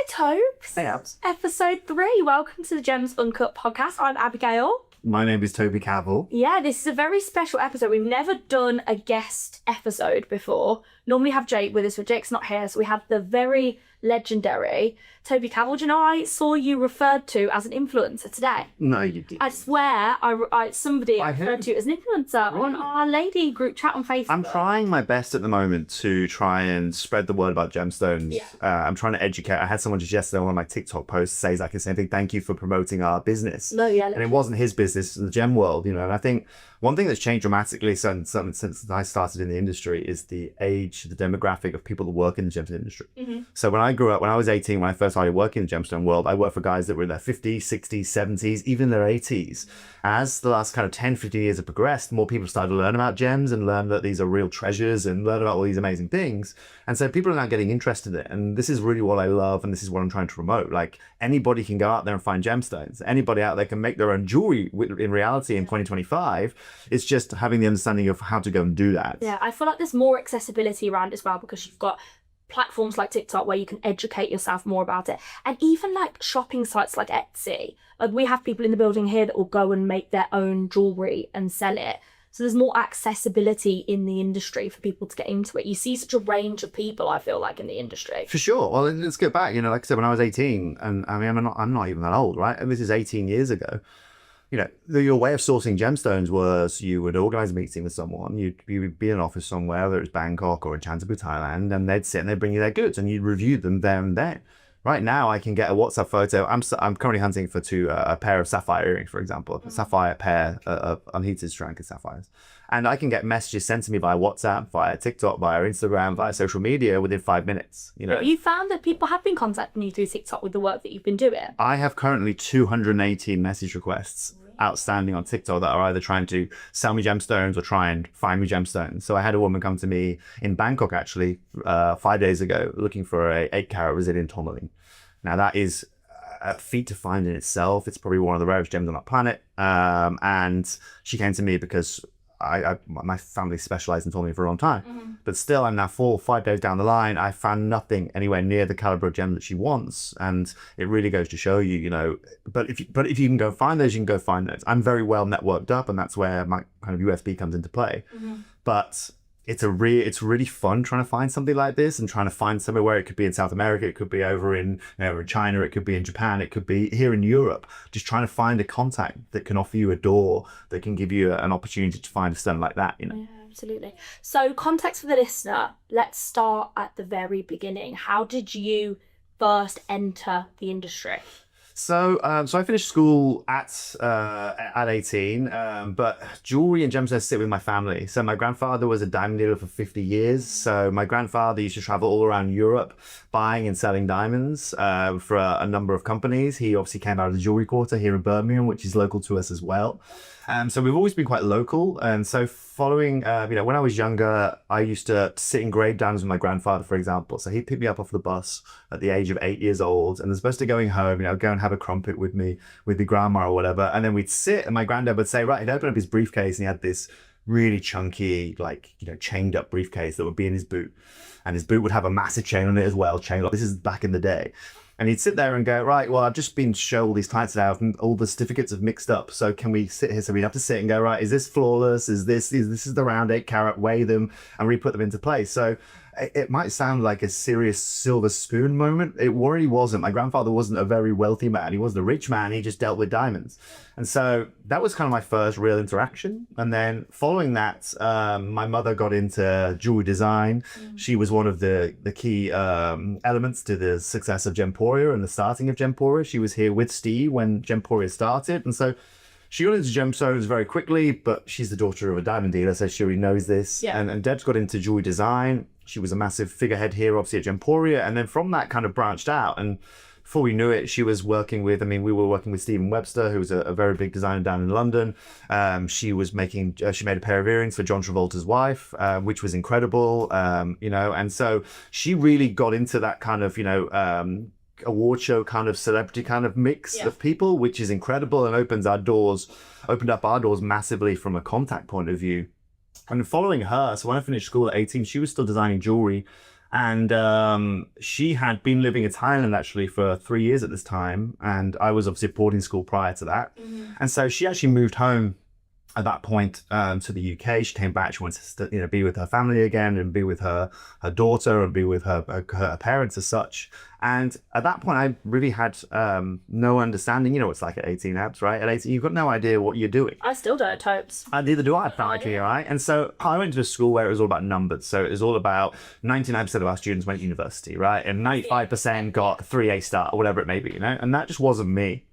Tobes. Hey, Abs. Episode 3. Welcome to the Gems Uncut podcast. I'm Abigail. My name is Toby Cavill. Yeah, this is a very special episode. We've never done a guest episode before. Normally have Jake with us, but Jake's not here, so we have the very legendary Toby Cavill. Do you know I saw you referred to as an influencer today? No, you didn't. I swear, somebody referred to you as an influencer on our lady group chat on Facebook. I'm trying my best at the moment to try and spread the word about gemstones. Yeah. I'm trying to educate. I had someone just yesterday on one of my TikTok posts say exactly the same thing. Thank you for promoting our business. No, yeah. And it wasn't his business, the gem world, And I think one thing that's changed dramatically since I started in the industry is the age, the demographic of people that work in the gemstone industry. Mm-hmm. So when I grew up, when I was 18, when I first started working in the gemstone world, I worked for guys that were in their 50s, 60s, 70s, even their 80s. As the last kind of 10, 15 years have progressed, more people started to learn about gems and learn that these are real treasures and learn about all these amazing things. And so people are now getting interested in it. And this is really what I love. And this is what I'm trying to promote. Like, anybody can go out there and find gemstones. Anybody out there can make their own jewelry in reality in 2025. It's just having the understanding of how to go and do that. Yeah, I feel like there's more accessibility around as well because you've got platforms like TikTok where you can educate yourself more about it, and even like shopping sites like Etsy. Like, we have people in the building here that will go and make their own jewelry and sell it. So there's more accessibility in the industry for people to get into it. You see such a range of people, I feel like, in the industry. For sure. Well, let's go back. Like I said, when I was 18, and I mean, I'm not even that old, right? And this is 18 years ago. Your way of sourcing gemstones was you would organize a meeting with someone. You would be in an office somewhere, whether it's Bangkok or in Chantaburi, Thailand, and they'd sit and they'd bring you their goods, and you'd review them there and then. Right now, I can get a WhatsApp photo. I'm currently hunting for a pair of sapphire earrings, for example, a sapphire pair of unheated Stranka sapphires. And I can get messages sent to me via WhatsApp, via TikTok, via Instagram, via social media within 5 minutes. Have you found that people have been contacting you through TikTok with the work that you've been doing? I have currently 218 message requests outstanding on TikTok that are either trying to sell me gemstones or try and find me gemstones. So I had a woman come to me in Bangkok actually 5 days ago looking for a 8-carat Brazilian tourmaline. Now that is a feat to find in itself. It's probably one of the rarest gems on our planet. And she came to me because my family specialized in tourmaline for a long time. Mm-hmm. But still, I'm now 4 or 5 days down the line. I found nothing anywhere near the caliber of gem that she wants, and it really goes to show you, But if you can go find those, you can go find those. I'm very well networked up, and that's where my kind of USB comes into play. Mm-hmm. But it's really fun trying to find something like this and trying to find somewhere where it could be in South America, it could be over in China, it could be in Japan, it could be here in Europe. Just trying to find a contact that can offer you a door, that can give you an opportunity to find a stone like that. Yeah, absolutely. So, context for the listener. Let's start at the very beginning. How did you first enter the industry? So I finished school at 18, but jewelry and gemstones sit with my family. So my grandfather was a diamond dealer for 50 years. So my grandfather used to travel all around Europe buying and selling diamonds for a number of companies. He obviously came out of the jewelry quarter here in Birmingham, which is local to us as well. So we've always been quite local. And so following, when I was younger, I used to sit in grave diamonds with my grandfather, for example. So he'd pick me up off the bus at the age of 8 years old. And as opposed to going home, go and have a crumpet with me, with the grandma or whatever. And then we'd sit and my granddad would say, right, he'd open up his briefcase and he had this really chunky, chained up briefcase that would be in his boot. And his boot would have a massive chain on it as well. This is back in the day. And he'd sit there and go, right, well, I've just been shown all these clients now and all the certificates have mixed up. So can we sit here? So we'd have to sit and go, right, is this flawless? Is this the round 8-carat, weigh them and re-put them into place. So it might sound like a serious silver spoon moment. It really wasn't. My grandfather wasn't a very wealthy man. He wasn't a rich man. He just dealt with diamonds. And so that was kind of my first real interaction. And then following that, my mother got into jewelry design. She was one of the key elements to the success of Gemporia and the starting of Gemporia. She was here with Steve when Gemporia started. And so she got into gemstones very quickly, but she's the daughter of a diamond dealer, so she already knows this. Yeah. And Deb's got into jewelry design. She was a massive figurehead here, obviously, at Gemporia. And then from that kind of branched out. And before we knew it, she was working with, we were working with Stephen Webster, who was a very big designer down in London. She made a pair of earrings for John Travolta's wife, which was incredible, and so she really got into that kind of, award show kind of celebrity kind of mix of people, which is incredible and opened up our doors massively from a contact point of view. And following her, so when I finished school at 18, she was still designing jewelry And she had been living in Thailand actually for 3 years at this time. And I was obviously at boarding school prior to that. And so she actually moved home at that point to the UK. She came back. She wanted to be with her family again and be with her daughter and be with her parents as such. And at that point, I really had no understanding. You know, it's like at 18 abs, right? At 18, you've got no idea what you're doing. I still don't, Topes. Neither do I, frankly, right? And so I went to a school where it was all about numbers. So it was all about 99% of our students went to university, right? And 95% got 3A star or whatever it may be, you know? And that just wasn't me.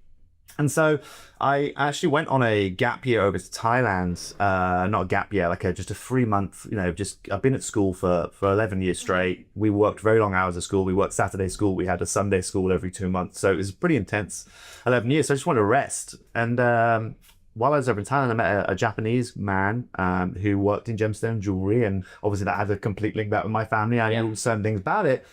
And so I actually went on a gap year over to Thailand, not a gap year, like just a 3 month, I've been at school for 11 years straight. We worked very long hours at school. We worked Saturday school. We had a Sunday school every 2 months. So it was pretty intense 11 years. So I just wanted to rest. And while I was over in Thailand, I met a Japanese man who worked in gemstone jewelry. And obviously that had a complete link back with my family. I knew certain things about it.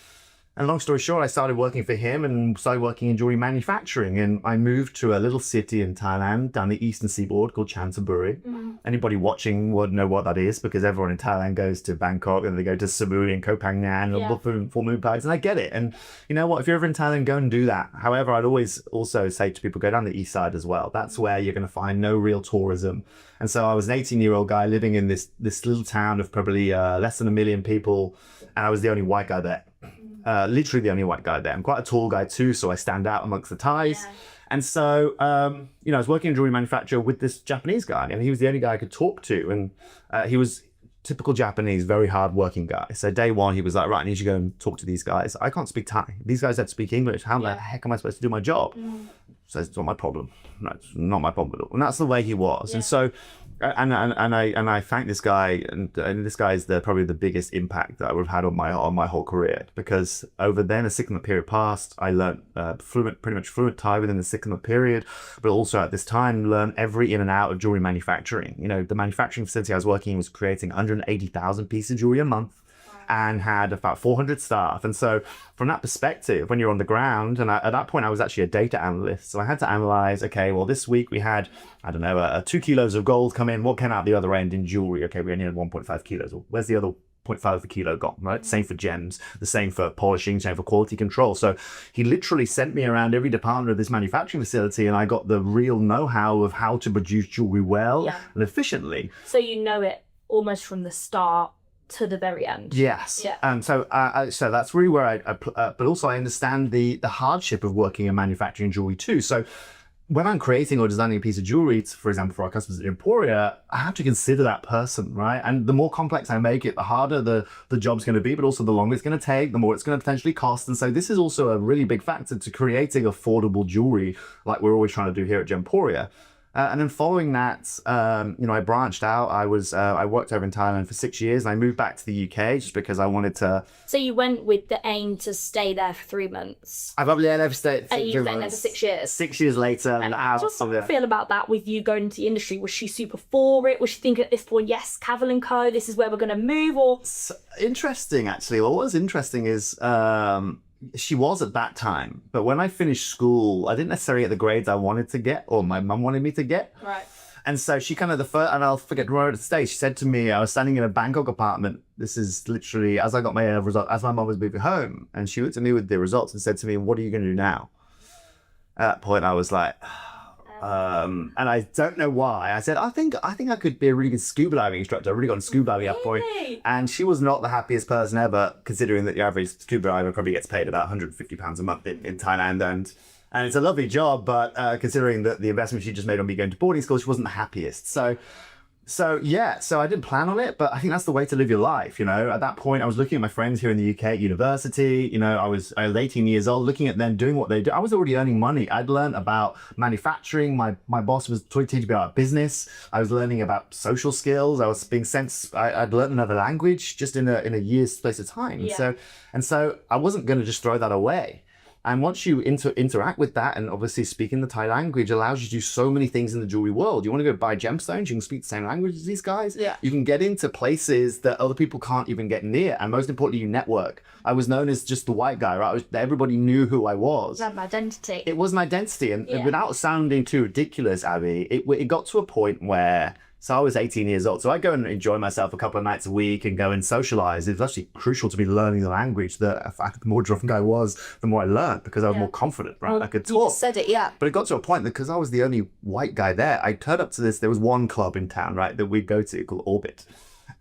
And long story short, I started working for him and started working in jewelry manufacturing. And I moved to a little city in Thailand down the eastern seaboard called Chanthaburi. Anybody watching would know what that is because everyone in Thailand goes to Bangkok and they go to Samui and Koh Phangan and Full Moon Parks. And I get it. And you know what? If you're ever in Thailand, go and do that. However, I'd always also say to people, go down the east side as well. That's where you're going to find no real tourism. And so I was an 18-year-old guy living in this little town of probably less than 1 million people. And I was the only white guy there. Literally the only white guy there. I'm quite a tall guy too, so I stand out amongst the Thais. Yeah. And so, I was working in jewelry manufacturer with this Japanese guy, and he was the only guy I could talk to. And he was typical Japanese, very hard-working guy. So day one, he was like, right, I need you to go and talk to these guys. I can't speak Thai. These guys don't speak English. How the heck am I supposed to do my job? So it's not my problem. No, it's not my problem at all. And that's the way he was. And so, and I thank this guy, and this guy is probably the biggest impact that I would have had on my whole career, because over then a 6 month period passed. I learned pretty much fluent Thai within the 6 month period, but also at this time learned every in and out of jewelry manufacturing. The manufacturing facility I was working in was creating 180,000 pieces of jewelry a month. And had about 400 staff. And so from that perspective, when you're on the ground, and at that point I was actually a data analyst, so I had to analyze, okay, well this week we had, 2 kilos of gold come in. What came out the other end in jewelry? Okay, we only had 1.5 kilos. Where's the other 0.5 of a kilo gone, right? Same for gems, the same for polishing, same for quality control. So he literally sent me around every department of this manufacturing facility, and I got the real know-how of how to produce jewelry well and efficiently. So you know it almost from the start to the very end. Yes. Yeah. And so that's really where but also I understand the hardship of working in manufacturing jewelry too. So when I'm creating or designing a piece of jewelry, for example, for our customers at Emporia, I have to consider that person, right? And the more complex I make it, the harder the job's going to be, but also the longer it's going to take, the more it's going to potentially cost. And so this is also a really big factor to creating affordable jewelry like we're always trying to do here at Gemporia. And then following that, I branched out. I worked over in Thailand for 6 years, and I moved back to the UK just because I wanted to. So you went with the aim to stay there for 3 months. I probably never stayed. And you stayed there for 6 years. 6 years later, and how do you feel about that with you going into the industry? Was she super for it? Was she thinking at this point, yes, Cavill and Co, this is where we're going to move? Or it's interesting, actually. What was interesting is. She was at that time, but when I finished school, I didn't necessarily get the grades I wanted to get, or my mum wanted me to get. Right. And so she kind of and I'll forget where to stay. She said to me, I was standing in a Bangkok apartment. This is literally as I got my result, as my mum was moving home, and she looked at me with the results and said to me, "What are you going to do now?" At that point, I was like. And I don't know why. I said, I think I could be a really good scuba diving instructor. I really got into scuba diving at that point. And she was not the happiest person ever, considering that the average scuba diver probably gets paid about £150 a month in Thailand. And it's a lovely job, but considering that the investment she just made on me going to boarding school, she wasn't the happiest. So I didn't plan on it, but I think that's the way to live your life. At that point, I was looking at my friends here in the UK at university. I was 18 years old, looking at them doing what they do. I was already earning money. I'd learned about manufacturing. My boss was teaching me about business. I was learning about social skills. I was being sent. I'd learned another language just in a year's space of time. Yeah. So I wasn't going to just throw that away. And once you interact with that, and obviously speaking the Thai language allows you to do so many things in the jewelry world. You want to go buy gemstones, you can speak the same language as these guys. Yeah. You can get into places that other people can't even get near. And most importantly, you network. I was known as just the white guy, right? Everybody knew who I was. You had an identity. It was an identity. And without sounding too ridiculous, Abby, it got to a point where So I was 18 years old. So I go and enjoy myself a couple of nights a week and go and socialize. It was actually crucial to me learning the language. The more drunk I was, the more I learned because I was more confident, right? Well, I could you talk. just said it, yeah. But it got to a point that because I was the only white guy there, I turned up to this. There was one club in town, right, that we'd go to called Orbit.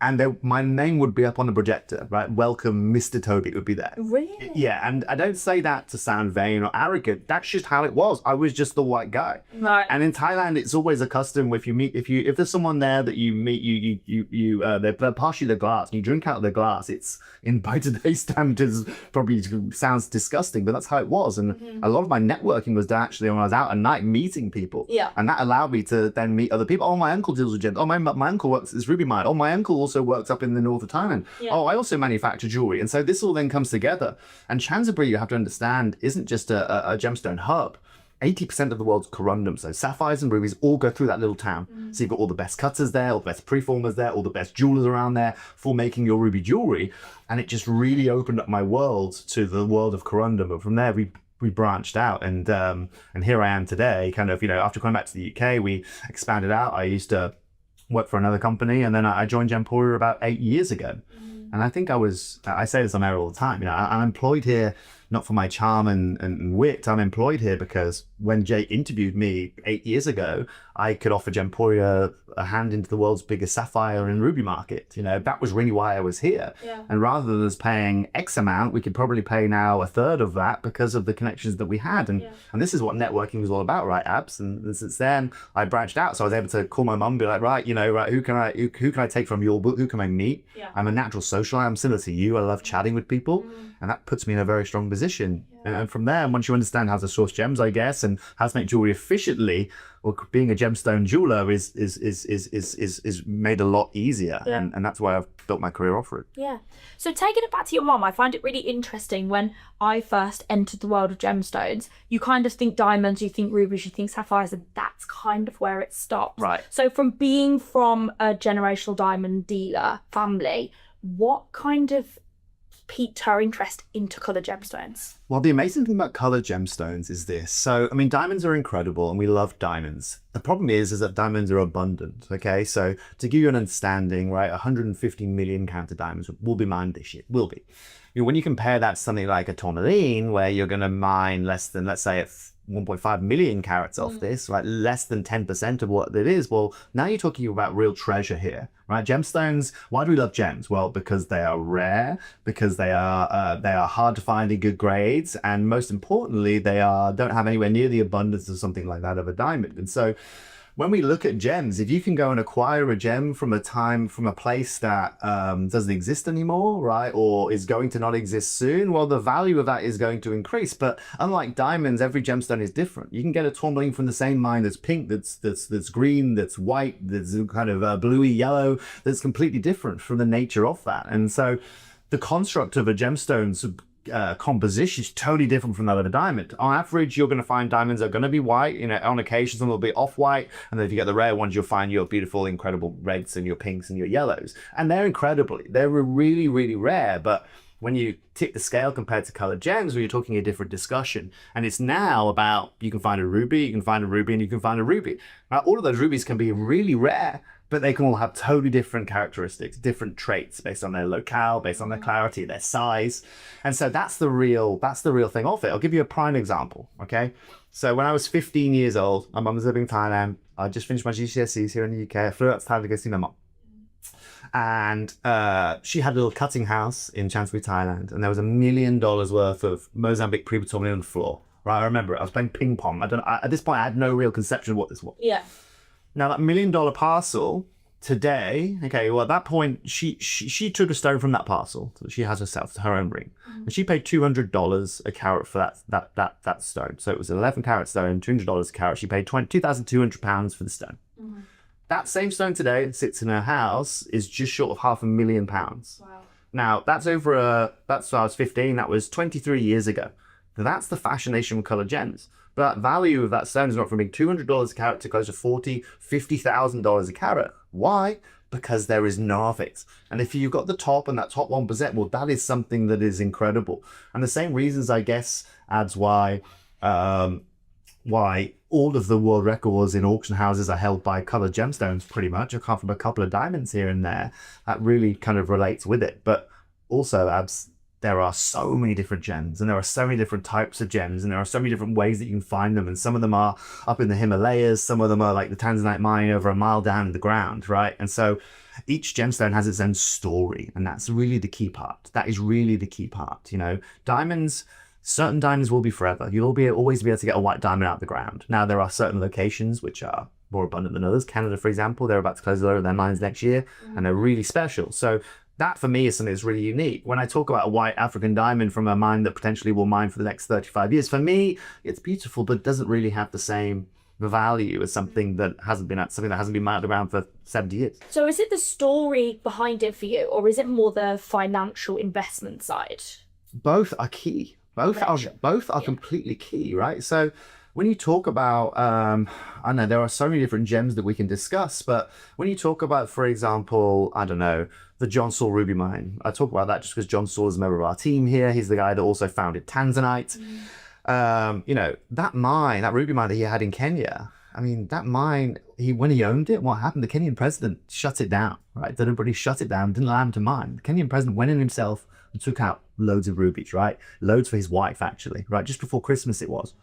And my name would be up on the projector, right? Welcome, Mr. Toby would be there. Really? Yeah, and I don't say that to sound vain or arrogant. That's just how it was. I was just the white guy. Right. And in Thailand, it's always a custom if there's someone there that you meet, they pass you the glass and you drink out of the glass. It's by today's standards probably sounds disgusting, but that's how it was. And a lot of my networking was done actually when I was out at night meeting people. Yeah. And that allowed me to then meet other people. Oh, my uncle deals with gems. Oh, my uncle works as Ruby Mine. Oh, my uncle also works up in the north of Thailand. Yeah. Oh, I also manufacture jewelry. And so this all then comes together. And Chancebury, you have to understand, isn't just a gemstone hub. 80% of the world's corundum, so sapphires and rubies, all go through that little town. So you've got all the best cutters there, all the best preformers there, all the best jewelers around there for making your ruby jewelry. And it just really opened up my world to the world of corundum. But from there, we branched out, and here I am today. Kind of, after coming back to the UK, we expanded out. I used to work for another company, and then I joined Gemporia about 8 years ago. And I think I say this on air all the time, I'm employed here not for my charm and wit. I'm employed here because when Jay interviewed me 8 years ago, I could offer Gemporia a hand into the world's biggest sapphire and ruby market. That was really why I was here. Yeah. And rather than us paying X amount, we could probably pay now a third of that because of the connections that we had. And this is what networking was all about, right, Abs? And since then, I branched out. So I was able to call my mum and be like, right, who can I take from your book? Who can I meet? Yeah. I'm a natural socialite. I'm similar to you. I love chatting with people. And that puts me in a very strong position. And from there, once you understand how to source gems, I guess, and how to make jewelry efficiently, well, being a gemstone jeweler is made a lot easier. Yeah. And that's why I've built my career off it. Yeah. So taking it back to your mum, I find it really interesting when I first entered the world of gemstones, you kind of think diamonds, you think rubies, you think sapphires, and that's kind of where it stops. Right. So from being from a generational diamond dealer family, what kind of piqued her interest into coloured gemstones? Well, the amazing thing about coloured gemstones is this. So, diamonds are incredible and we love diamonds. The problem is that diamonds are abundant, okay? So to give you an understanding, right, 150 million carat diamonds will be mined this year, will be. When you compare that to something like a tourmaline, where you're going to mine less than, let's say, 1.5 million carats off this, right? Less than 10% of what it is. Well, now you're talking about real treasure here, right? Gemstones. Why do we love gems? Well, because they are rare, because they are hard to find in good grades, and most importantly, they don't have anywhere near the abundance of something like that of a diamond. And so, when we look at gems, if you can go and acquire a gem from a place that doesn't exist anymore, right, or is going to not exist soon, well, the value of that is going to increase. But unlike diamonds, every gemstone is different. You can get a tourmaline from the same mine that's pink, that's green, that's white, that's kind of bluey yellow, that's completely different from the nature of that. And so the construct of a gemstone's composition is totally different from that of a diamond. On average, you're going to find diamonds are going to be white, on occasion some will be off-white, and then if you get the rare ones, you'll find your beautiful, incredible reds and your pinks and your yellows. And they're really, really rare, but when you tip the scale compared to colored gems, well, you're talking a different discussion. And it's now about, you can find a ruby, you can find a ruby, and you can find a ruby. Now, all of those rubies can be really rare, but they can all have totally different characteristics, different traits based on their locale, based on their clarity, their size. And so that's the real thing of it. I'll give you a prime example, okay? So when I was 15 years old, my mum was living in Thailand. I just finished my GCSEs here in the UK. I flew out to Thailand to go see my mum. And she had a little cutting house in Chancebury, Thailand, and there was $1 million worth of Mozambique pre-tourmaline on the floor. Right, I remember it. I was playing ping pong. At this point, I had no real conception of what this was. Yeah. Now that $1 million parcel today, okay, well at that point she took a stone from that parcel that she has herself, her own ring, and she paid $200 a carat for that stone. So it was an 11 carat stone, $200 a carat. She paid £2,200 for the stone. That same stone today that sits in her house is just short of £500,000. Wow. Now that's when I was 15. That was 23 years ago. Now, that's the fascination with coloured gems. But that value of that stone is not from being $200 a carat to close to $40,000, $50,000 a carat. Why? Because there is no of it. And if you've got the top and that top 1%, well, that is something that is incredible. And the same reasons, I guess, adds why why all of the world records in auction houses are held by colored gemstones, pretty much, apart from a couple of diamonds here and there. That really kind of relates with it. But also, Abs, there are so many different gems, and there are so many different types of gems, and there are so many different ways that you can find them. And some of them are up in the Himalayas, some of them are like the Tanzanite mine over a mile down in the ground, right? And so each gemstone has its own story, and that's really the key part. That is really the key part. You know, diamonds, certain diamonds will be forever. You'll always be able to get a white diamond out of the ground. Now, there are certain locations which are more abundant than others. Canada, for example, they're about to close a lot of their mines next year, and they're really special. So that for me is something that's really unique. When I talk about a white African diamond from a mine that potentially will mine for the next 35 years, for me, it's beautiful, but it doesn't really have the same value as something that hasn't been mined around for 70 years. So is it the story behind it for you, or is it more the financial investment side? Both are key. Both are completely key, right? So when you talk about, I know there are so many different gems that we can discuss, but when you talk about, for example, I don't know, the John Saul Ruby Mine, I talk about that just because John Saul is a member of our team here. He's the guy that also founded Tanzanite. You know, that mine, that ruby mine that he had in Kenya, I mean, that mine, when he owned it, what happened? The Kenyan president shut it down, right? Deliberately shut it down, didn't allow him to mine. The Kenyan president went in himself and took out loads of rubies, right? Loads for his wife, actually, right? Just before Christmas it was.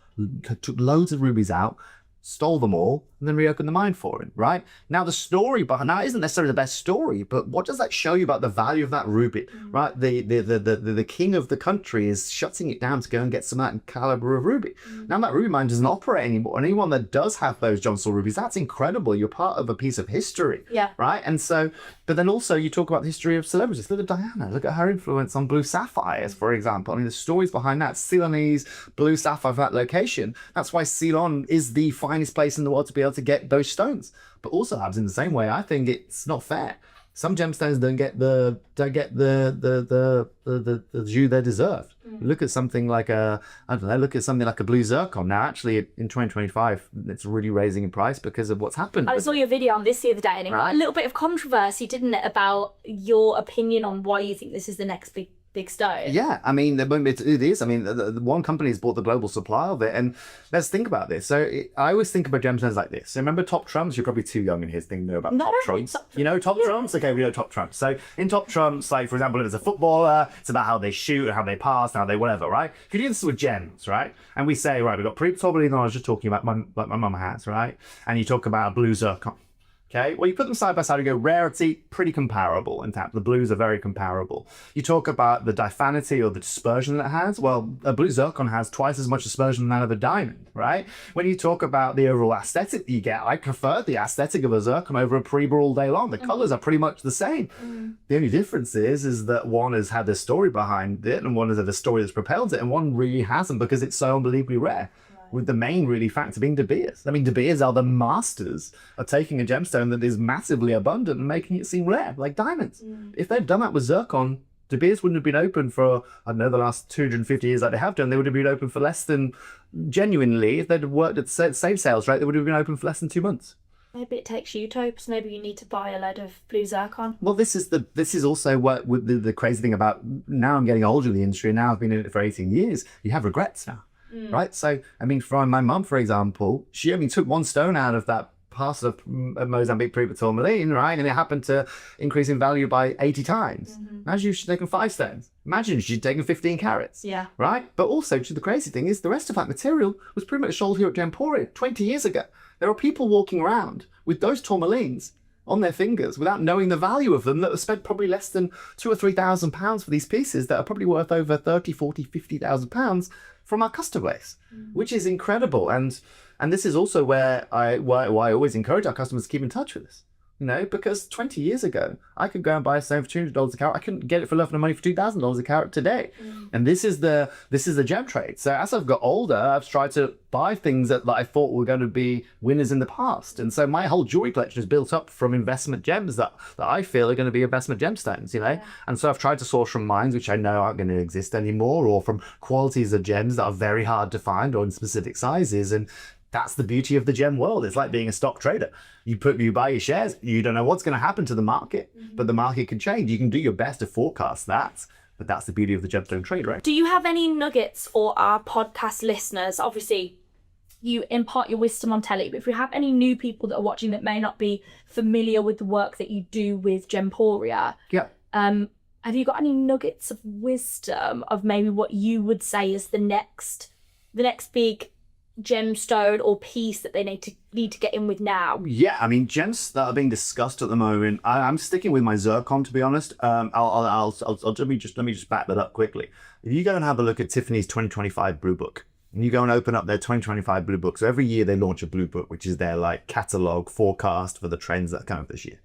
Took loads of rubies out, stole them all, and then reopened the mine for him, right? Now, the story behind that isn't necessarily the best story, but what does that show you about the value of that ruby, right? The king of the country is shutting it down to go and get some of that caliber of ruby. Now, that ruby mine doesn't operate anymore, and anyone that does have those John Saul rubies, that's incredible. You're part of a piece of history, right? And so, but then also you talk about the history of celebrities. Look at Diana, look at her influence on blue sapphires, for example. I mean, the stories behind that, Ceylonese blue sapphire for that location. That's why Ceylon is the finest place in the world to be able to get those stones. But also, Abs, in the same way, I think it's not fair. Some gemstones don't get the due they deserve. Look at something like look at something like a blue zircon. Now, actually, in 2025, it's really raising in price because of what's happened. I saw your video on this the other day, and it got a little bit of controversy, didn't it, about your opinion on why you think this is the next big stone. Yeah, I mean, it is. I mean, the one company has bought the global supply of it, and let's think about this. So I always think about gemstones like this. So remember top trumps? You're probably too young in here to know about top trumps. You know top trumps? Okay, we know top trumps. So in top trumps, like for example, if it's a footballer, it's about how they shoot, how they pass, how they whatever, right? If you do this with gems, right? And we say, right, we've got pre-tourmaline knowledge you're talking about, like my mum has, right? And you talk about a blue zircon. Okay, well, you put them side by side and go rarity, pretty comparable. In fact, the blues are very comparable. You talk about the diaphanity or the dispersion that it has. Well, a blue zircon has twice as much dispersion than that of a diamond, right? When you talk about the overall aesthetic that you get, I prefer the aesthetic of a zircon over a pre-bor all day long. The colors are pretty much the same. The only difference is that one has had a story behind it, and one has had a story that's propelled it, and one really hasn't because it's so unbelievably rare. With the main really factor being De Beers. I mean, De Beers are the masters of taking a gemstone that is massively abundant and making it seem rare, like diamonds. If they'd done that with zircon, De Beers wouldn't have been open for, I don't know, the last 250 years like they have done. They would have been open for less than, genuinely, if they'd have worked at the same sales rate, they would have been open for less than 2 months. Maybe it takes you, Toby, so maybe you need to buy a load of blue zircon. Well, this is also what with the crazy thing about, now I'm getting older in the industry, and now I've been in it for 18 years, you have regrets now. Right, so I mean, for my mum, for example, she only took one stone out of that parcel of Mozambique pre-tourmaline, right, and it happened to increase in value by 80 times. Imagine if she'd taken 5 stones. Imagine if she'd taken 15 carats. Yeah. Right, but also the crazy thing is the rest of that material was pretty much sold here at Gemporia 20 years ago. There are people walking around with those tourmalines on their fingers without knowing the value of them that have spent probably less than £2,000 or £3,000 for these pieces that are probably worth over 30, 40, 50,000 pounds from our customer base, which is incredible. And this is also why I always encourage our customers to keep in touch with us. You know, because 20 years ago, I could go and buy a stone for $200 a carat. I couldn't get it for love of money for $2,000 a carat today. And this is the gem trade. So as I've got older, I've tried to buy things that I thought were going to be winners in the past. And so my whole jewelry collection is built up from investment gems that I feel are going to be investment gemstones, you know? Yeah. And so I've tried to source from mines which I know aren't going to exist anymore, or from qualities of gems that are very hard to find or in specific sizes. And that's the beauty of the gem world. It's like being a stock trader. You buy your shares, you don't know what's going to happen to the market, but the market can change. You can do your best to forecast that, but that's the beauty of the gemstone trade, right? Do you have any nuggets for our podcast listeners? Obviously, you impart your wisdom on telly, but if we have any new people that are watching that may not be familiar with the work that you do with Gemporia, Yeah. have you got any nuggets of wisdom of maybe what you would say is the next big gemstone or piece that they need to get in with now? Yeah, I mean, gems that are being discussed at the moment. I'm sticking with my zircon, to be honest. Let me just back that up quickly. If you go and have a look at Tiffany's 2025 Blue Book, and you go and open up their 2025 Blue Book, so every year they launch a Blue Book, which is their like catalog forecast for the trends that come up this year.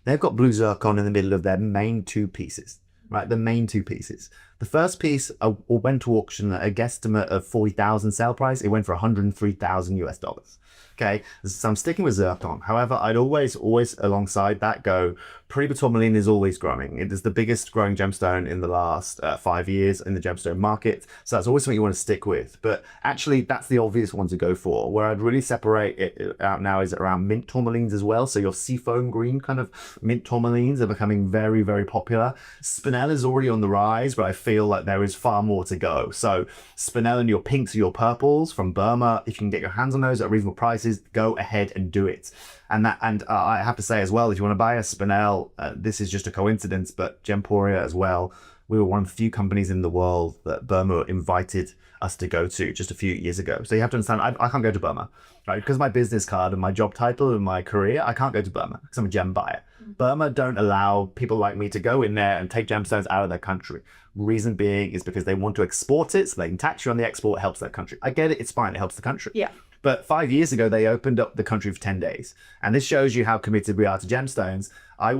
They've got blue zircon in the middle of their main two pieces. Right, the main two pieces. The first piece went to auction at a guesstimate of 40,000 sale price. It went for 103,000 US dollars. Okay, so I'm sticking with zircon. However, I'd always alongside that go, Periba tourmaline is always growing. It is the biggest growing gemstone in the last 5 years in the gemstone market. So that's always something you want to stick with. But actually, that's the obvious one to go for. Where I'd really separate it out now is around mint tourmalines as well. So your seafoam green kind of mint tourmalines are becoming very, very popular. Spinel is already on the rise, but I feel like there is far more to go. So Spinel and your pinks or your purples from Burma, if you can get your hands on those at reasonable prices, go ahead and do it. And I have to say as well, if you want to buy a Spinel, this is just a coincidence, but Gemporia as well, we were one of the few companies in the world that Burma invited us to go to just a few years ago. So you have to understand, I can't go to Burma, right? Because of my business card and my job title and my career, I can't go to Burma because I'm a gem buyer. Burma don't allow people like me to go in there and take gemstones out of their country. Reason being is because they want to export it so they can tax you on the export. It helps their country. I get it, it's fine, it helps the country. Yeah. But 5 years ago, they opened up the country for 10 days. And this shows you how committed we are to gemstones. I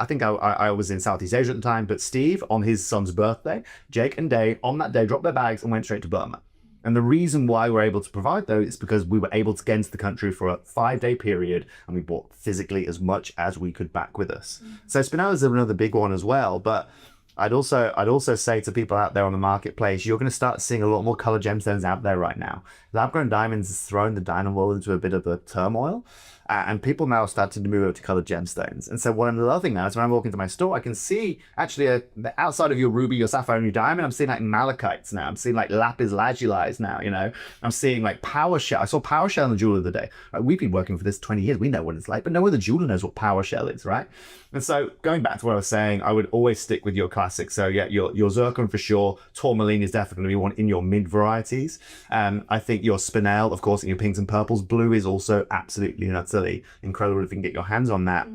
think I was in Southeast Asia at the time, but Steve, on his son's birthday, Jake and Dave, on that day, dropped their bags and went straight to Burma. And the reason why we're able to provide those is because we were able to get into the country for a 5-day period and we bought physically as much as we could back with us. So Spinel is another big one as well. But I'd also say to people out there on the marketplace, you're going to start seeing a lot more colored gemstones out there right now. Lab-grown diamonds has thrown the diamond world into a bit of a turmoil, and people now starting to move over to colored gemstones. And so what I'm loving now is when I walk into my store, I can see actually outside of your ruby, your sapphire, and your diamond, I'm seeing like malachites now. I'm seeing like lapis lazuli now. You know, I'm seeing like power shell. I saw power shell in the jeweler the other day. Right? We've been working for this 20 years. We know what it's like, but no other jeweler knows what power shell is, right? And so going back to what I was saying, I would always stick with your classics. So yeah, your zircon for sure. Tourmaline is definitely one in your mint varieties. I think your Spinel, of course, in your pinks and purples. Blue is also absolutely and utterly incredible if you can get your hands on that.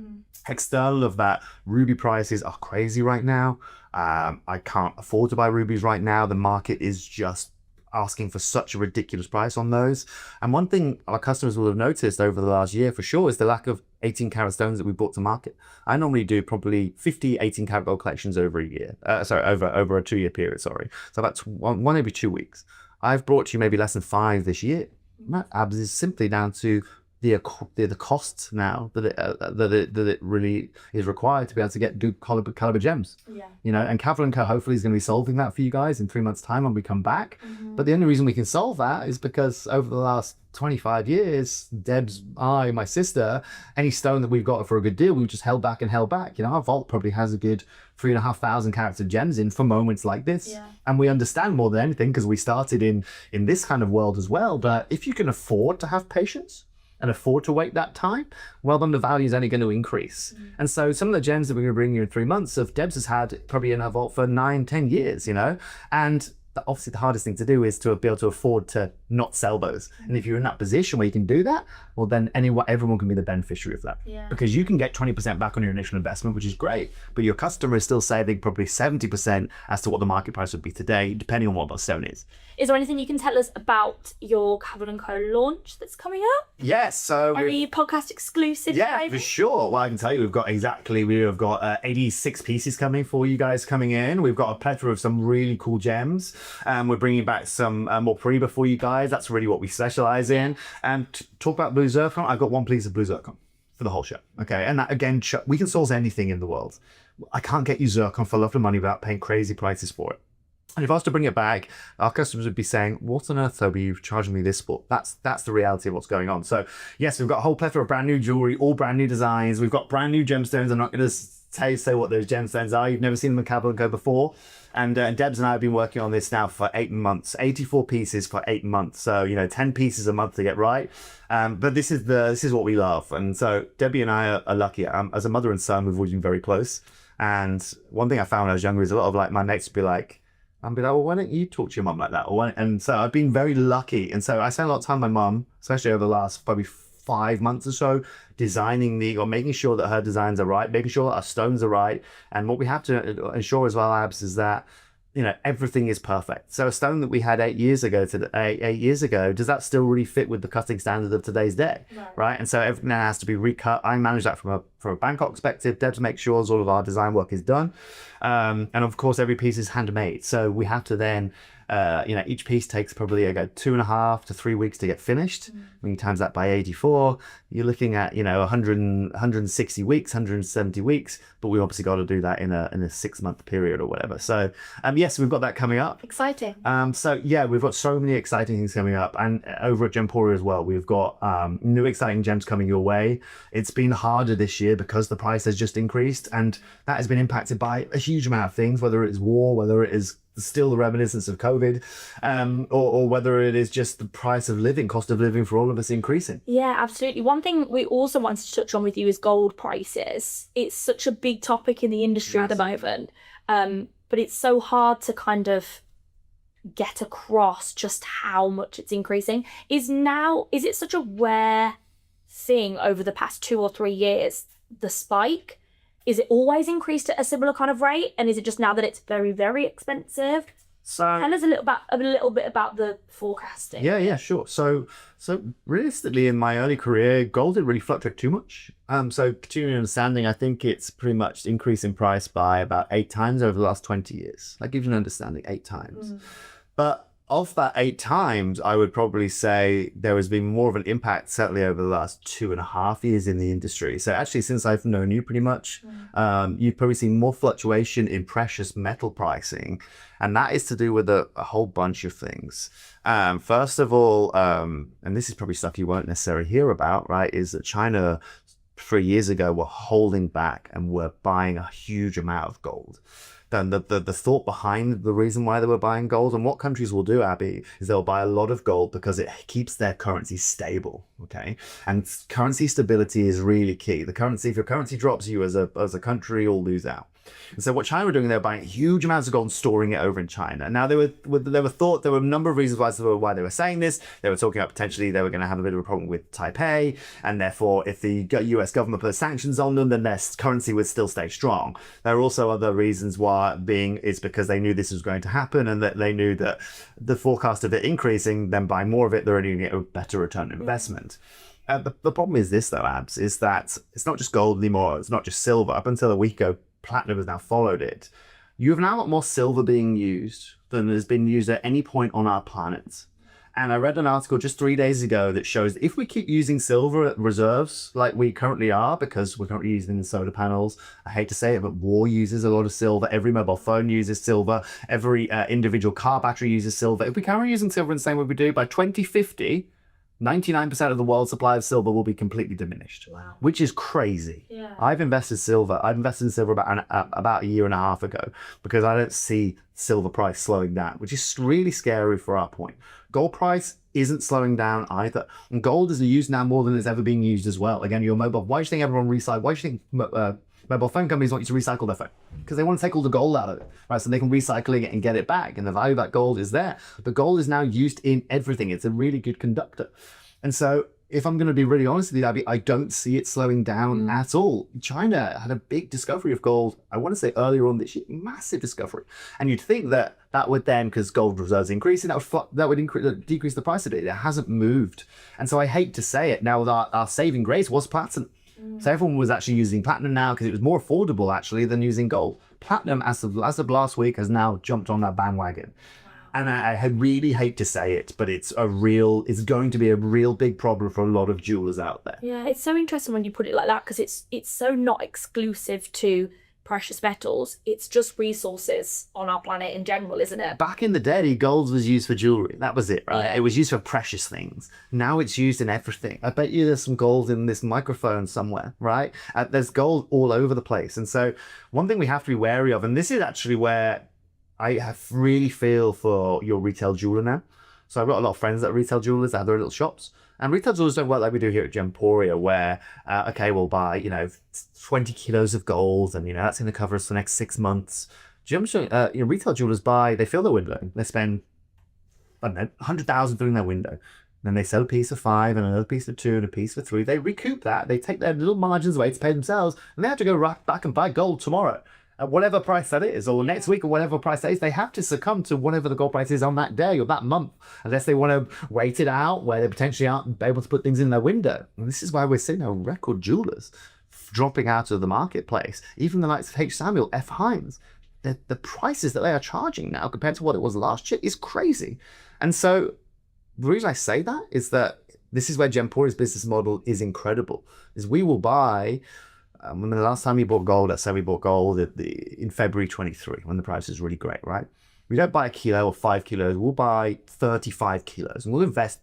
External of that, ruby prices are crazy right now. I can't afford to buy rubies right now. The market is just asking for such a ridiculous price on those. And one thing our customers will have noticed over the last year for sure is the lack of 18 karat stones that we brought to market. I normally do probably 50 18 karat gold collections over a year. Over a 2-year period, sorry. So about one every 2 weeks. I've brought you maybe less than 5 this year. That is simply down to the costs now that it really is required to be able to do caliber gems. Yeah. You know, and Cavill and Co hopefully is going to be solving that for you guys in 3 months' time when we come back. But the only reason we can solve that is because over the last 25 years, Deb's, my sister, any stone that we've got for a good deal, we've just held back. You know, our vault probably has a good 3,500 carats of gems in for moments like this. Yeah. And we understand more than anything because we started in this kind of world as well. But if you can afford to have patience and afford to wait that time, well, then the value is only going to increase. And so some of the gems that we're going to bring you in 3 months of Debs has had probably in her vault for 9-10 years, you know, and obviously the hardest thing to do is to be able to afford to not sell those. And if you're in that position where you can do that, well, then everyone can be the beneficiary of that. Yeah. Because you can get 20% back on your initial investment, which is great, but your customer is still saving probably 70% as to what the market price would be today, depending on what that stone is. Is there anything you can tell us about your Cavill & Co launch that's coming up? Yes, so any podcast exclusive? Yeah, maybe? for sure. Well, I can tell you, we've got 86 pieces coming for you guys coming in. We've got a plethora of some really cool gems. We're bringing back some more Periba for you guys. That's really what we specialize in. And to talk about blue zircon, I've got one piece of blue zircon for the whole show. Okay, and that again, we can source anything in the world. I can't get you zircon for a lot of money without paying crazy prices for it. And if I was to bring it back, our customers would be saying, what on earth, Toby, you've charged me this for? That's the reality of what's going on. So yes, we've got a whole plethora of brand new jewelry, all brand new designs. We've got brand new gemstones. I'm not going to say what those gemstones are. You've never seen them in Cavill & Co before. And Debs and I have been working on this now for 8 months, 84 pieces for 8 months. So, 10 pieces a month to get right. But this is what we love. And so Debbie and I are lucky. As a mother and son, we've always been very close. And one thing I found when I was younger is a lot of like my mates would be like, well, why don't you talk to your mum like that? And so I've been very lucky. And so I spent a lot of time with my mum, especially over the last probably 5 months or so, designing making sure that her designs are right, making sure that our stones are right. And what we have to ensure as well, Abs, is that everything is perfect. So a stone that we had 8 years ago, does that still really fit with the cutting standard of today's day? Right? And so everything now has to be recut. I manage that from a Bangkok perspective. Debs make sure all of our design work is done. And of course, every piece is handmade. So we have to then, each piece takes probably 2.5 to 3 weeks to get finished. When you times that by 84, you're looking at 160 weeks, 170 weeks. But we obviously got to do that in a 6 month period or whatever. So yes, we've got that coming up. Exciting. So yeah, we've got so many exciting things coming up, and over at Gemporia as well, we've got new exciting gems coming your way. It's been harder this year because the price has just increased, and that has been impacted by a huge amount of things, whether it is war, whether it is still the reminiscence of COVID, or whether it is just the cost of living for all of us increasing. Yeah, absolutely. One thing we also wanted to touch on with you is gold prices. It's such a big topic in the industry at the moment, but it's so hard to kind of get across just how much it's increasing. Is it such a rare thing over the past 2 or 3 years, the spike? Is it always increased at a similar kind of rate? And is it just now that it's very, very expensive? So tell us a little bit about the forecasting. Yeah, sure. So realistically, in my early career, gold didn't really fluctuate too much. So continuing understanding, I think it's pretty much increased in price by about 8 times over the last 20 years. That gives you an understanding, 8 times. But of that 8 times, I would probably say there has been more of an impact certainly over the last 2.5 years in the industry. So actually, since I've known you pretty much, you've probably seen more fluctuation in precious metal pricing. And that is to do with a whole bunch of things. First of all, and this is probably stuff you won't necessarily hear about, right, is that China 3 years ago were holding back and were buying a huge amount of gold. Then the thought behind the reason why they were buying gold, and what countries will do, Abby, is they'll buy a lot of gold because it keeps their currency stable, okay? And currency stability is really key. If your currency drops, you as a country will lose out. And so what China were doing, they were buying huge amounts of gold and storing it over in China. Now there were a number of reasons why they were saying this. They were talking about potentially they were going to have a bit of a problem with Taipei, and therefore if the US government put sanctions on them, then their currency would still stay strong. There are also other reasons why it's because they knew this was going to happen, and that they knew that the forecast of it increasing, then buying more of it, they're only going to get a better return on investment. The problem is this though, Abs, is that it's not just gold anymore. It's not just silver. Up until a week ago, platinum has now followed it. You have now got more silver being used than has been used at any point on our planet. And I read an article just 3 days ago that shows that if we keep using silver reserves like we currently are, because we're currently using solar panels, I hate to say it, but war uses a lot of silver. Every mobile phone uses silver. Every individual car battery uses silver. If we carry using silver in the same way we do, by 2050, 99% of the world's supply of silver will be completely diminished. Wow. Which is crazy. Yeah. I've invested in silver about a year and a half ago because I don't see silver price slowing down, which is really scary for our point. Gold price isn't slowing down either. And gold is used now more than it's ever been used as well. Again, your mobile, why do you think everyone recycle? Why do you think mobile phone companies want you to recycle their phone? Because they want to take all the gold out of it, right? So they can recycle it and get it back, and the value of that gold is there. The gold is now used in everything. It's a really good conductor. And so if I'm going to be really honest with you, Abby, I don't see it slowing down at all. China had a big discovery of gold, I want to say earlier on this year, massive discovery. And you'd think that would then, because gold reserves increasing, that would decrease the price of it. It hasn't moved. And so I hate to say it, now that our saving grace was platinum. So everyone was actually using platinum now because it was more affordable actually than using gold. Platinum, as of last week, has now jumped on that bandwagon. And I really hate to say it, but it's going to be a real big problem for a lot of jewelers out there. Yeah, it's so interesting when you put it like that, because it's so not exclusive to precious metals. It's just resources on our planet in general, isn't it? Back in the day, gold was used for jewelry. That was it, right? Yeah. It was used for precious things. Now it's used in everything. I bet you there's some gold in this microphone somewhere, right? There's gold all over the place. And so one thing we have to be wary of, and this is actually where really feel for your retail jeweler now. So I've got a lot of friends that are retail jewelers that have their little shops. And retail jewelers don't work like we do here at Gemporia, where, we'll buy, 20 kilos of gold and, that's going to cover us for the next 6 months. Retail jewelers they fill their window. They spend, I don't know, 100,000 filling their window. Then they sell a piece for 5 and another piece for 2 and a piece for 3. They recoup that. They take their little margins away to pay themselves. And they have to go right back and buy gold tomorrow. At whatever price that is, or next week, or whatever price that is, they have to succumb to whatever the gold price is on that day or that month, unless they want to wait it out where they potentially aren't able to put things in their window. And this is why we're seeing record jewelers dropping out of the marketplace. Even the likes of H. Samuel, F. Hines, the prices that they are charging now compared to what it was last year is crazy. And so the reason I say that is that this is where Gemporia's business model is incredible, is we will buy. When the last time we bought gold, let's say we bought gold in February 23, when the price is really great, right? We don't buy a kilo or 5 kilos. We'll buy 35 kilos and we'll invest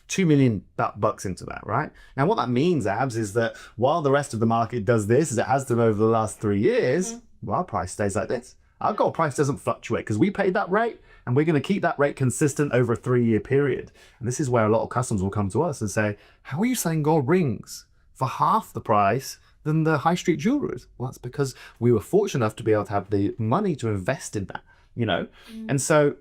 $2 million bucks into that, right? Now, what that means, Abs, is that while the rest of the market does this, as it has done over the last 3 years, well, our price stays like this. Our gold price doesn't fluctuate because we paid that rate and we're going to keep that rate consistent over a 3-year period. And this is where a lot of customers will come to us and say, how are you selling gold rings for half the price than the high street jewelers? Well, that's because we were fortunate enough to be able to have the money to invest in that, And so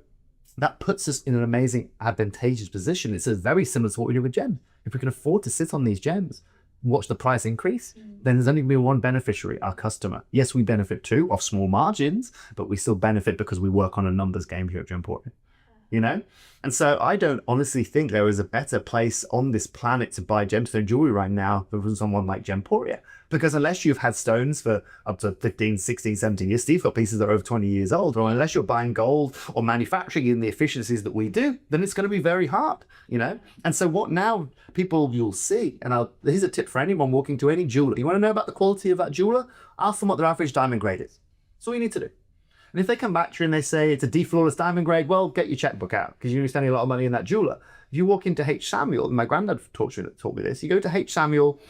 that puts us in an amazing, advantageous position. It's very similar to what we do with gems. If we can afford to sit on these gems, watch the price increase, then there's only going to be one beneficiary, our customer. Yes, we benefit too, off small margins, but we still benefit because we work on a numbers game here at Gemporia. And so I don't honestly think there is a better place on this planet to buy gemstone jewelry right now than someone like Gemporia. Because unless you've had stones for up to 15, 16, 17 years, Steve got pieces that are over 20 years old, or unless you're buying gold or manufacturing in the efficiencies that we do, then it's going to be very hard, And so what now you'll see, and here's a tip for anyone walking to any jeweler. You want to know about the quality of that jeweler? Ask them what their average diamond grade is. That's all you need to do. And if they come back to you and they say it's a D flawless diamond grade, well, get your checkbook out because you're spending a lot of money in that jeweler. If you walk into H. Samuel, and my granddad taught me this, you go to H. Samuel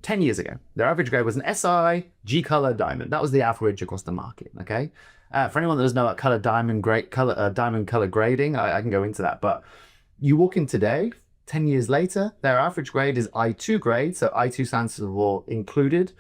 10 years ago, their average grade was an SI G-color diamond. That was the average across the market, okay? For anyone that doesn't know about diamond color grading, I can go into that. But you walk in today, 10 years later, their average grade is I2 grade. So I2 stands for included,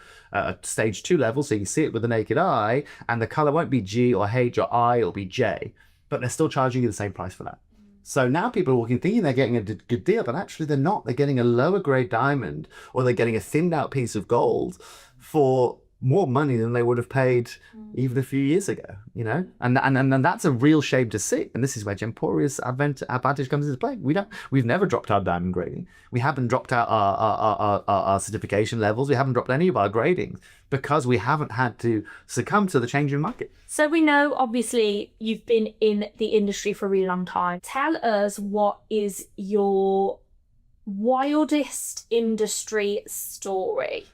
stage 2 level. So you can see it with the naked eye. And the color won't be G or H or I, it'll be J. But they're still charging you the same price for that. So now people are walking thinking they're getting a good deal, but actually they're not. They're getting a lower grade diamond or they're getting a thinned out piece of gold for more money than they would have paid even a few years ago, and that's a real shame to see. And this is where Gemporia's advantage comes into play. We've never dropped our diamond grading. We haven't dropped out our certification levels. We haven't dropped any of our gradings because we haven't had to succumb to the changing market. So we know, obviously, you've been in the industry for a really long time. Tell us, what is your wildest industry story?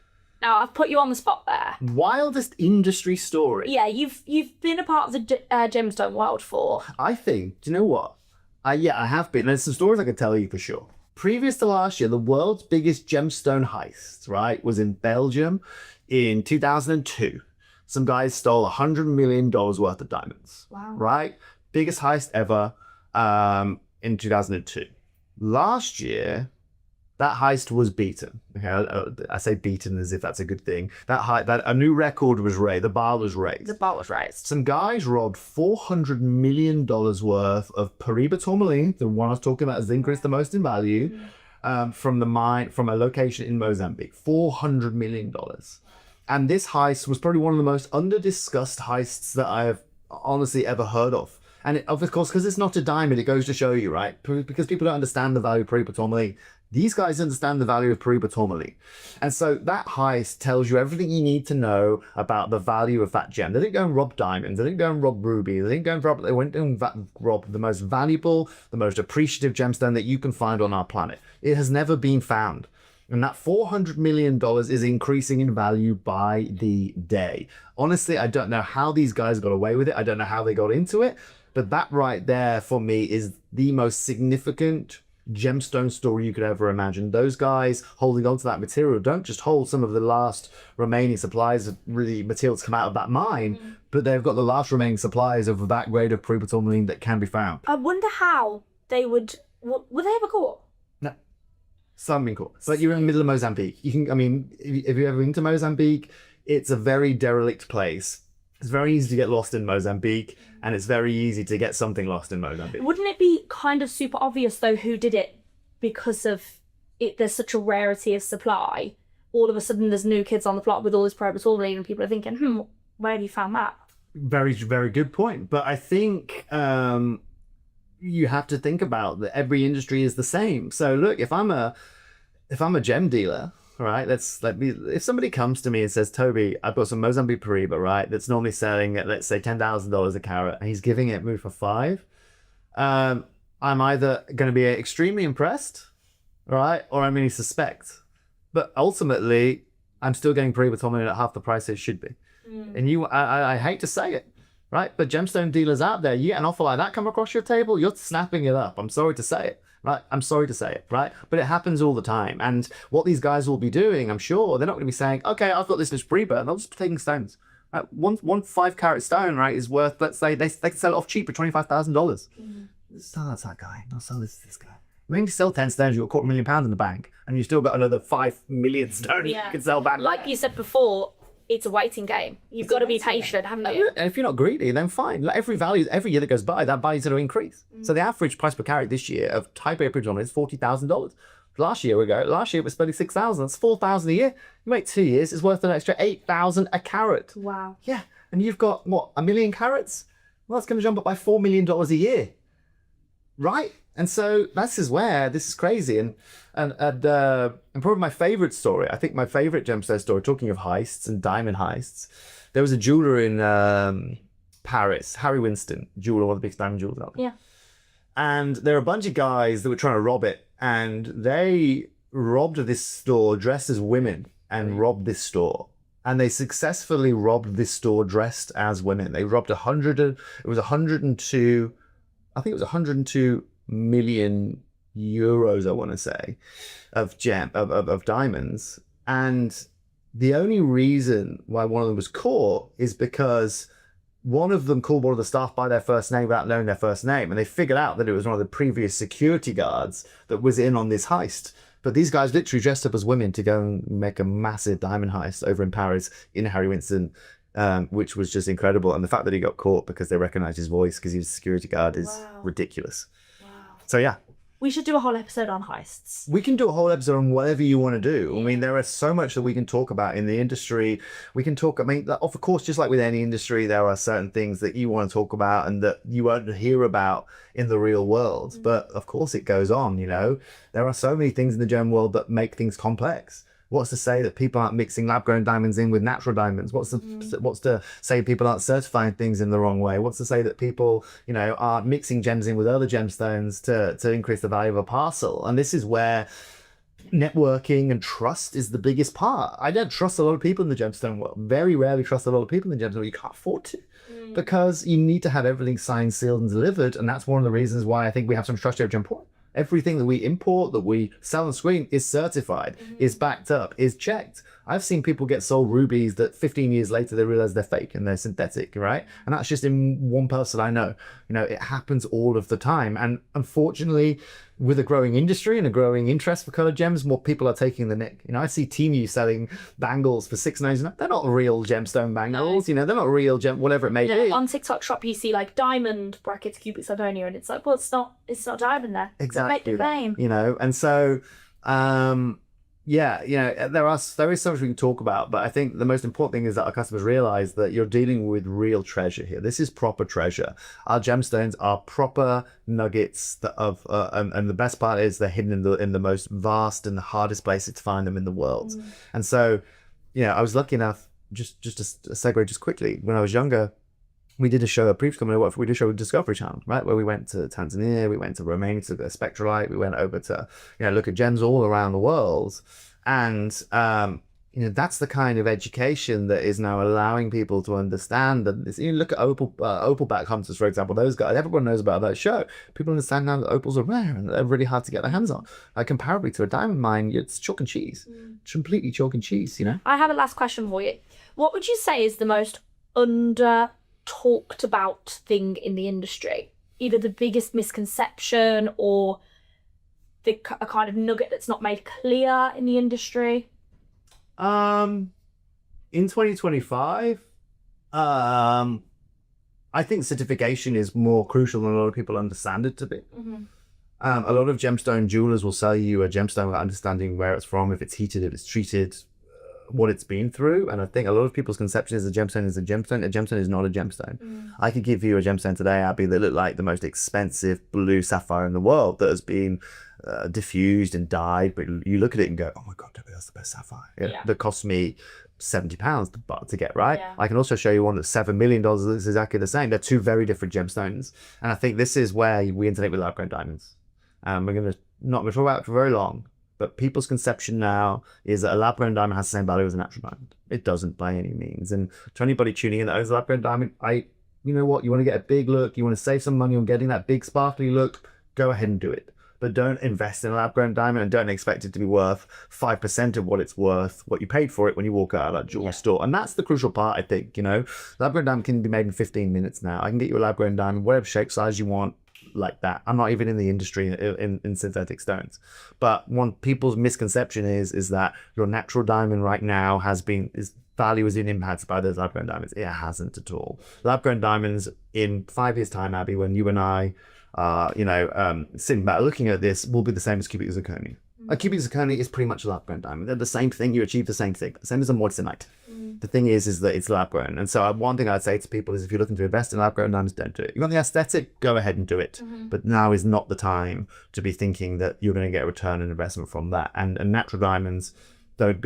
Now, I've put you on the spot there. Wildest industry story? Yeah, you've been a part of the gemstone world for. I think, do you know what? I have been. There's some stories I can tell you for sure. Previous to last year, the world's biggest gemstone heist, right, was in Belgium in 2002. Some guys stole $100 million worth of diamonds. Wow. Right? Biggest heist ever in 2002. Last year, that heist was beaten. Okay, I say beaten as if that's a good thing. That a new record was raised. The bar was raised. The bar was raised. Some guys robbed $400 million worth of Paraíba tourmaline, the one I was talking about, zinc is the most in value, from a location in Mozambique. $400 million. And this heist was probably one of the most under-discussed heists that I have honestly ever heard of. And of course, because it's not a diamond, it goes to show you, right? Because people don't understand the value of Paraíba tourmaline. These guys understand the value of Paraíba tourmaline. And so that heist tells you everything you need to know about the value of that gem. They didn't go and rob diamonds. They didn't go and rob rubies. They went and rob the most valuable, the most appreciative gemstone that you can find on our planet. It has never been found. And that $400 million is increasing in value by the day. Honestly, I don't know how these guys got away with it. I don't know how they got into it. But that right there for me is the most significant gemstone story you could ever imagine. Those guys holding on to that material don't just hold some of the last remaining supplies of really materials come out of that mine, but they've got the last remaining supplies of that grade of pre-tourmaline that can be found. I wonder how they would they ever caught? No. Some been caught. But you're in the middle of Mozambique. You can, I mean, if you've ever been to Mozambique, it's a very derelict place. It's very easy to get lost in Mozambique, and it's very easy to get something lost in Mozambique. Wouldn't it be kind of super obvious though who did it because of it? There's such a rarity of supply. All of a sudden, there's new kids on the block with all this pro-tourmaline, and people are thinking, where have you found that? Very, very good point. But I think you have to think about that. Every industry is the same. So look, if I'm a gem dealer. Right, if somebody comes to me and says, Toby, I've got some Mozambique Paraiba, right, that's normally selling at, let's say, $10,000 a carat, and he's giving it for $5,000, I'm either going to be extremely impressed, right, or I'm going to suspect. But ultimately, I'm still getting Paraiba tourmaline at half the price it should be. And I hate to say it, right, but gemstone dealers out there, you get an offer like that come across your table, you're snapping it up. I'm sorry to say it. Right, I'm sorry to say it, right? But it happens all the time. And what these guys will be doing, I'm sure, they're not going to be saying, okay, I've got this Paraiba, and they'll just be taking stones. Right? One 5-carat stone, right, is worth, let's say, they can sell it off cheap for $25,000. Sell that to that guy. I'll sell this to this guy. I mean, you sell 10 stones, you've got £250,000 in the bank, and you've still got another 5 million stones you can sell back. Like you said before, it's a waiting game. You've got to be patient, haven't you? And if you're not greedy, then fine. Like every year that goes by, that value's going to increase. So the average price per carat this year of Type A pre-tourmaline is $40,000. Last year it was $36,000. That's $4,000 a year. You make 2 years, it's worth an extra $8,000 a carat. Wow. Yeah, and you've got what, 1 million carats? Well, that's going to jump up by $4 million a year, right? And so this is crazy. And probably my favorite story, I think my favorite gemstone story, talking of heists and diamond heists, there was a jeweler in Paris, Harry Winston, jeweler, one of the biggest diamond jewelers out there. Yeah. And there were a bunch of guys that were trying to rob it, and they robbed this store dressed as women and robbed this store. And they successfully robbed this store dressed as women. They robbed 102 million euros, I want to say, of diamonds. And the only reason why one of them was caught is because one of them called one of the staff by their first name without knowing their first name, and they figured out that it was one of the previous security guards that was in on this heist. But these guys literally dressed up as women to go and make a massive diamond heist over in Paris in Harry Winston, which was just incredible. And the fact that he got caught because they recognized his voice because he was a security guard is ridiculous. So yeah. We should do a whole episode on heists. We can do a whole episode on whatever you want to do. I mean, there is so much that we can talk about in the industry. We can talk, I mean, of course, just like with any industry, there are certain things that you want to talk about and that you won't hear about in the real world. But of course it goes on, you know. There are so many things in the gem world that make things complex. What's to say that people aren't mixing lab-grown diamonds in with natural diamonds? What's to say people aren't certifying things in the wrong way? What's to say that people, you know, aren't mixing gems in with other gemstones to increase the value of a parcel? And this is where networking and trust is the biggest part. I don't trust a lot of people in the gemstone world. Very rarely trust a lot of people in the gemstone world. You can't afford to. Because you need to have everything signed, sealed, and delivered. And that's one of the reasons why I think we have some trust over Gemport. Everything that we import, that we sell on screen is certified, is backed up, is checked. I've seen people get sold rubies that 15 years later they realize they're fake and they're synthetic, right? And that's just in one person I know. You know, it happens all of the time. And unfortunately, with a growing industry and a growing interest for colored gems, more people are taking the nick. You know, I see Temu selling bangles for $6.99. They're not real gemstone bangles, you know, they're not real whatever it may be. On TikTok shop, you see like diamond brackets, cubic zirconia, and it's like, well, it's not diamond there. Exactly. Make the claim. You know, and so, yeah, you know, there is so much we can talk about, but I think the most important thing is that our customers realize that you're dealing with real treasure here. This is proper treasure. Our gemstones are proper nuggets and the best part is they're hidden in the most vast and the hardest places to find them in the world. And so, you know, I was lucky enough, just to segue just quickly, when I was younger, we did a show, we did a show with Discovery Channel, right? Where we went to Tanzania, we went to Romania to the spectrolite, we went over to, you know, look at gems all around the world. And that's the kind of education that is now allowing people to understand. And you look at opalback hunters, for example. Those guys, everyone knows about that show. People understand now that opals are rare and they're really hard to get their hands on. Comparably to a diamond mine, it's chalk and cheese, completely chalk and cheese. I have a last question for you. What would you say is the most under talked about thing in the industry? Either the biggest misconception or a kind of nugget that's not made clear in the industry? In 2025, I think certification is more crucial than a lot of people understand it to be. A lot of gemstone jewelers will sell you a gemstone without understanding where it's from, if it's heated, if it's treated, what it's been through. And I think a lot of people's conception is a gemstone is a gemstone. A gemstone is not a gemstone. I could give you a gemstone today, Abby, that look like the most expensive blue sapphire in the world that has been diffused and dyed, but you look at it and go, oh my god, that's the best sapphire. That cost me £70 to get, right? I can also show you one that's $7 million that's exactly the same. They're two very different gemstones. And I think this is where we interlink with lab-grown diamonds. We're going to talk about it for very long, but people's conception now is that a lab-grown diamond has the same value as a natural diamond. It doesn't by any means. And to anybody tuning in that owns a lab-grown diamond, you know what? You want to get a big look, you want to save some money on getting that big sparkly look, go ahead and do it. But don't invest in a lab-grown diamond and don't expect it to be worth 5% of what it's worth, what you paid for it when you walk out of that jewelry store. And that's the crucial part, I think. Lab-grown diamond can be made in 15 minutes now. I can get you a lab-grown diamond, whatever shape, size you want, like that. I'm not even in the industry in synthetic stones. But one people's misconception is that your natural diamond right now value has been impacted by those lab-grown diamonds. It hasn't at all. Lab-grown diamonds in 5 years' time, Abby, when you and I sitting back looking at this, will be the same as cubic zirconia. A cubic zirconia is pretty much a lab-grown diamond. They're the same thing. You achieve the same thing. The same as a moissanite. The thing is that it's lab-grown. And so one thing I'd say to people is if you're looking to invest in lab-grown diamonds, don't do it. You want the aesthetic, go ahead and do it. But now is not the time to be thinking that you're going to get a return on investment from that. And natural diamonds, don't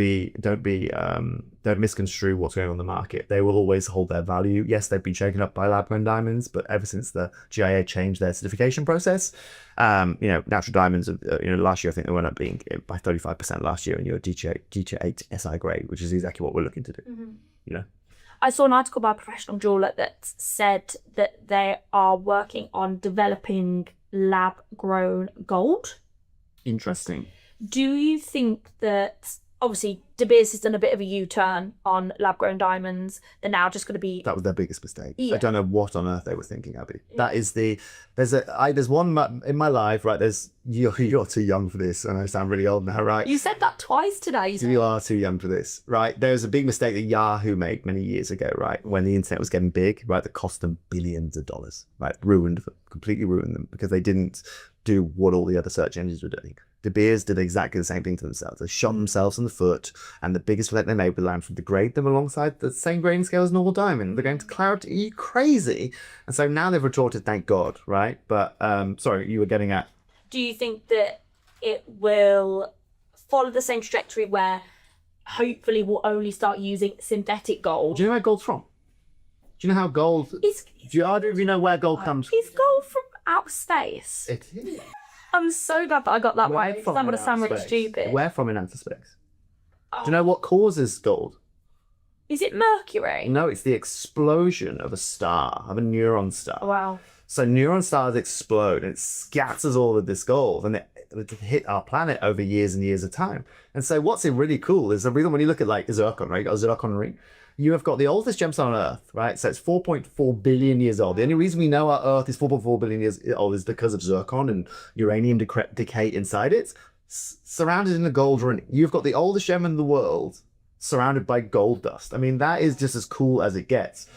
misconstrue what's going on in the market. They will always hold their value. Yes, they've been shaken up by lab-grown diamonds, but ever since the GIA changed their certification process, natural diamonds, last year I think they went up being by 35% last year in your GT8 SI grade, which is exactly what we're looking to do. I saw an article by a professional jeweler that said that they are working on developing lab-grown gold. Interesting. Do you think that obviously De Beers has done a bit of a U-turn on lab-grown diamonds? They're now just going to be... That was their biggest mistake. I don't know what on earth they were thinking, Abby. That is there's one in my life, right? You're too young for this, and I sound really old now, right? You said that twice today. You are too young for this, right? There was a big mistake that Yahoo made many years ago, right? When the internet was getting big, right? That cost them billions of dollars, right? Completely ruined them because they didn't do what all the other search engines were doing. De Beers did exactly the same thing to themselves. They shot themselves in the foot, and the biggest mistake they made was to degrade them alongside the same grading scale as normal diamond. They're going to clarity. Are you crazy? And so now they've retorted, thank God, right? But sorry, you were getting at. Do you think that it will follow the same trajectory where hopefully we'll only start using synthetic gold? Do you know where gold's from? Do you know how gold? Do either of you know where gold comes from? Is gold from outer space? It is. I'm so glad that I got that right because I'm going to sound really stupid. Where from in outer space? Do you know what causes gold? Is it Mercury? No, it's the explosion of a star, of a neutron star. Wow. So neutron stars explode and it scatters all of this gold and it hit our planet over years and years of time. And so what's really cool is the reason when you look at like zircon, right? You got a zircon ring. You have got the oldest gemstone on Earth, right? So it's 4.4 billion years old. The only reason we know our Earth is 4.4 billion years old is because of zircon and uranium decay inside it. Surrounded in a gold ring. You've got the oldest gem in the world surrounded by gold dust. I mean, that is just as cool as it gets.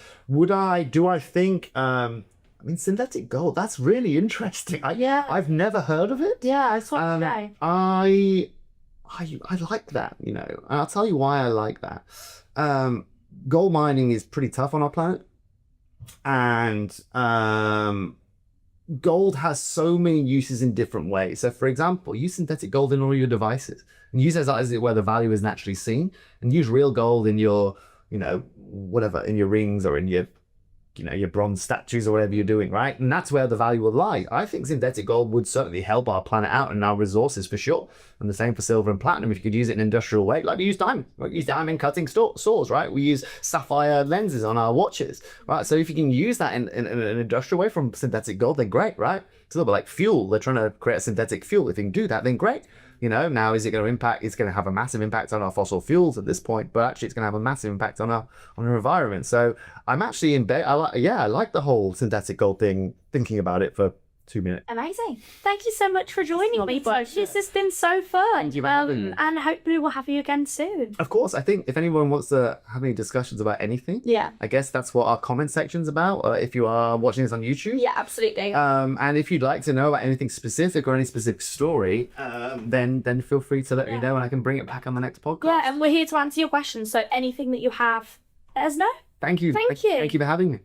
Synthetic gold, that's really interesting. I've never heard of it. Yeah, I saw it today. I like that, and I'll tell you why I like that. Gold mining is pretty tough on our planet, and gold has so many uses in different ways. So for example, use synthetic gold in all your devices and use it as where the value is naturally seen, and use real gold in your, in your rings or in your your bronze statues or whatever you're doing, right? And that's where the value will lie. I think synthetic gold would certainly help our planet out and our resources for sure. And the same for silver and platinum. If you could use it in an industrial way, like we use diamond. We use diamond cutting saws, right? We use sapphire lenses on our watches, right? So if you can use that in an industrial way from synthetic gold, then great, right? It's a little bit like fuel. They're trying to create a synthetic fuel. If you can do that, then great. Now is it going to impact? It's going to have a massive impact on our fossil fuels at this point, but actually it's going to have a massive impact on our environment. So I'm actually in bed. I like the whole synthetic gold thing. Thinking about it for 2 minutes. Amazing. Thank you so much for joining me. This has been so fun. Thank you for having me. And hopefully we'll have you again soon. Of course, I think if anyone wants to have any discussions about anything, I guess that's what our comment section's about. If you are watching this on YouTube, yeah, absolutely. And if you'd like to know about anything specific or any specific story, then feel free to let me know, and I can bring it back on the next podcast. Yeah, and we're here to answer your questions. So anything that you have, let us know. Thank you. Thank you. Thank you for having me.